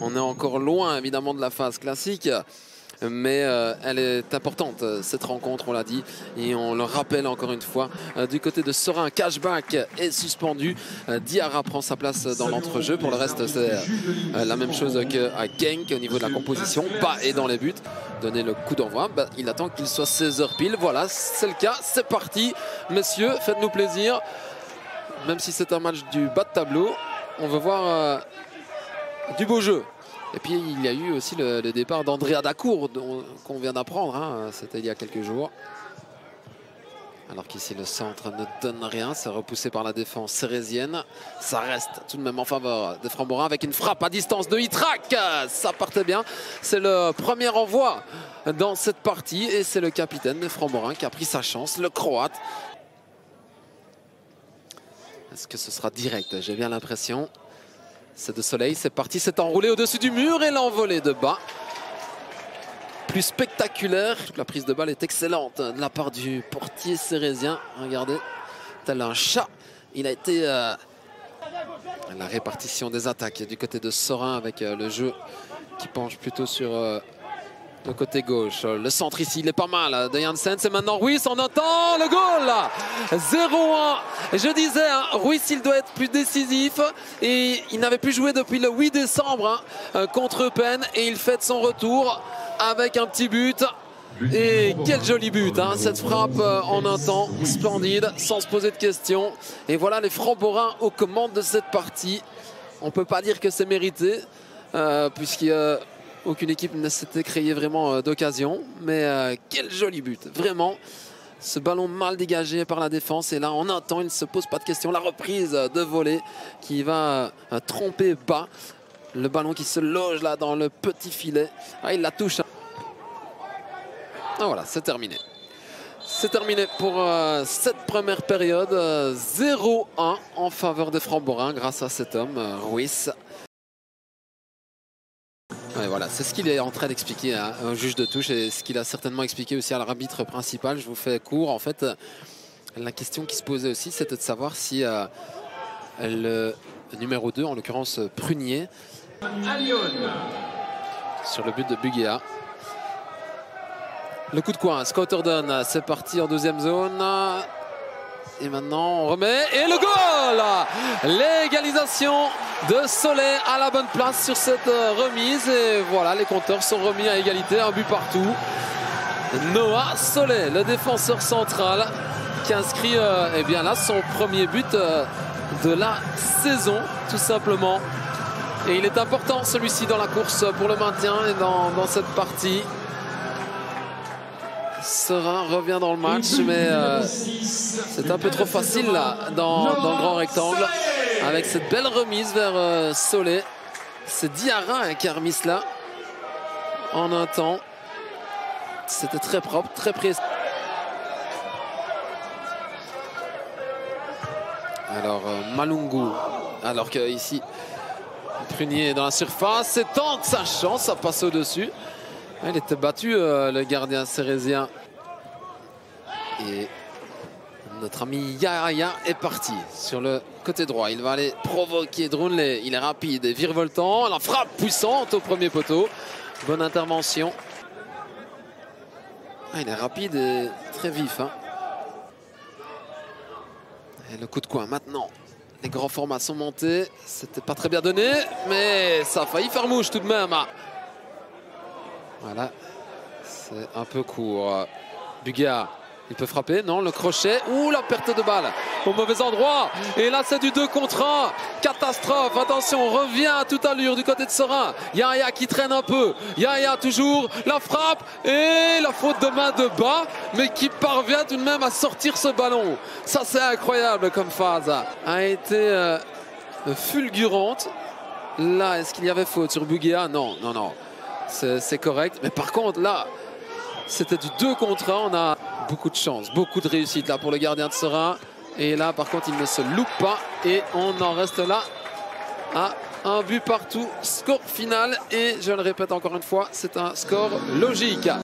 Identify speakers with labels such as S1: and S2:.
S1: On est encore loin évidemment de la phase classique. Mais elle est importante, cette rencontre, on l'a dit. Et on le rappelle encore une fois. Du côté de Serein, cashback est suspendu. Diarra prend sa place dans l'entrejeu. Pour le reste, c'est la même chose qu'à Genk au niveau de la composition. Pas et dans les buts. Donner le coup d'envoi. Il attend qu'il soit 16h pile. Voilà, c'est le cas. C'est parti. Messieurs, faites-nous plaisir. Même si c'est un match du bas de tableau, on veut voir du beau jeu. Et puis il y a eu aussi le départ d'Andrea Dacour qu'on vient d'apprendre, hein. C'était il y a quelques jours. Alors qu'ici le centre ne donne rien, c'est repoussé par la défense cérésienne. Ça reste tout de même en faveur des Framborains avec une frappe à distance de Hitrak. Ça partait bien, c'est le premier envoi dans cette partie et c'est le capitaine des Framborains qui a pris sa chance, le Croate. Est-ce que ce sera direct? J'ai bien l'impression. C'est de Soleil, c'est parti, c'est enroulé au-dessus du mur et l'envolée de bas. Plus spectaculaire. Toute la prise de balle est excellente de la part du portier cérésien. Regardez, tel un chat. Il a été la répartition des attaques du côté de Serein avec le jeu qui penche plutôt sur le côté gauche. Le centre ici, il est pas mal de Janssen. C'est maintenant Ruiz, on entend le goal 0-1. Je disais, hein, Ruiz, il doit être plus décisif. Et il n'avait plus joué depuis le 8 décembre contre Eupen. Et il fait son retour avec un petit but. Et quel joli but, hein, cette frappe en un temps splendide, sans se poser de questions. Et voilà les Framborains aux commandes de cette partie. On ne peut pas dire que c'est mérité, puisqu'il y a... Aucune équipe ne s'était créée vraiment d'occasion. Mais quel joli but. Vraiment, ce ballon mal dégagé par la défense. Et là, en un temps, il ne se pose pas de question. La reprise de volée qui va tromper bas. Le ballon qui se loge là dans le petit filet. Ah, il la touche. Ah, voilà, c'est terminé. C'est terminé pour cette première période. 0-1 en faveur des Framborains grâce à cet homme, Ruiz. Ouais, voilà, c'est ce qu'il est en train d'expliquer au juge de touche et ce qu'il a certainement expliqué aussi à l'arbitre principal. Je vous fais court. En fait, la question qui se posait aussi, c'était de savoir si le numéro 2, en l'occurrence Prunier, sur le but de Buguéa. Le coup de coin, Scott Ordon, c'est parti en deuxième zone. Et maintenant, on remet. Et le goal! L'égalisation de Soleil à la bonne place sur cette remise. Et voilà, les compteurs sont remis à égalité, un but partout. Noah Soleil, le défenseur central, qui inscrit eh bien là, son premier but de la saison, tout simplement. Et il est important, celui-ci, dans la course pour le maintien et dans cette partie. Serein revient dans le match, mais c'est un peu trop facile là, dans le grand rectangle. Avec cette belle remise vers Soleil. C'est Diarra qui a remis cela en un temps. C'était très propre, très précis. Alors Malungu, alors que ici Prunier est dans la surface et tente sa chance, ça passe au-dessus. Il était battu, le gardien cérésien. Et notre ami Yaya est parti sur le côté droit. Il va aller provoquer Drunley. Il est rapide et virevoltant. La frappe puissante au premier poteau. Bonne intervention. Ah, il est rapide et très vif, hein. Et le coup de coin maintenant. Les grands formats sont montés. C'était pas très bien donné, mais ça a failli faire mouche tout de même. Voilà, c'est un peu court. Buguéa, il peut frapper, non, le crochet. Ouh, la perte de balle au mauvais endroit. Et là, c'est du 2 contre 1. Catastrophe, attention, on revient à toute allure du côté de Serein. Yaya qui traîne un peu. Yaya toujours, la frappe et la faute de main de bas, mais qui parvient tout de même à sortir ce ballon. Ça, c'est incroyable comme phase. A été fulgurante. Là, est-ce qu'il y avait faute sur Buguéa? Non, non, non. C'est correct, mais par contre là c'était du 2 contre 1. On a beaucoup de chance, beaucoup de réussite là pour le gardien de Serein. Et là par contre il ne se loupe pas et on en reste là à un but partout. Score final et je le répète encore une fois, c'est un score logique.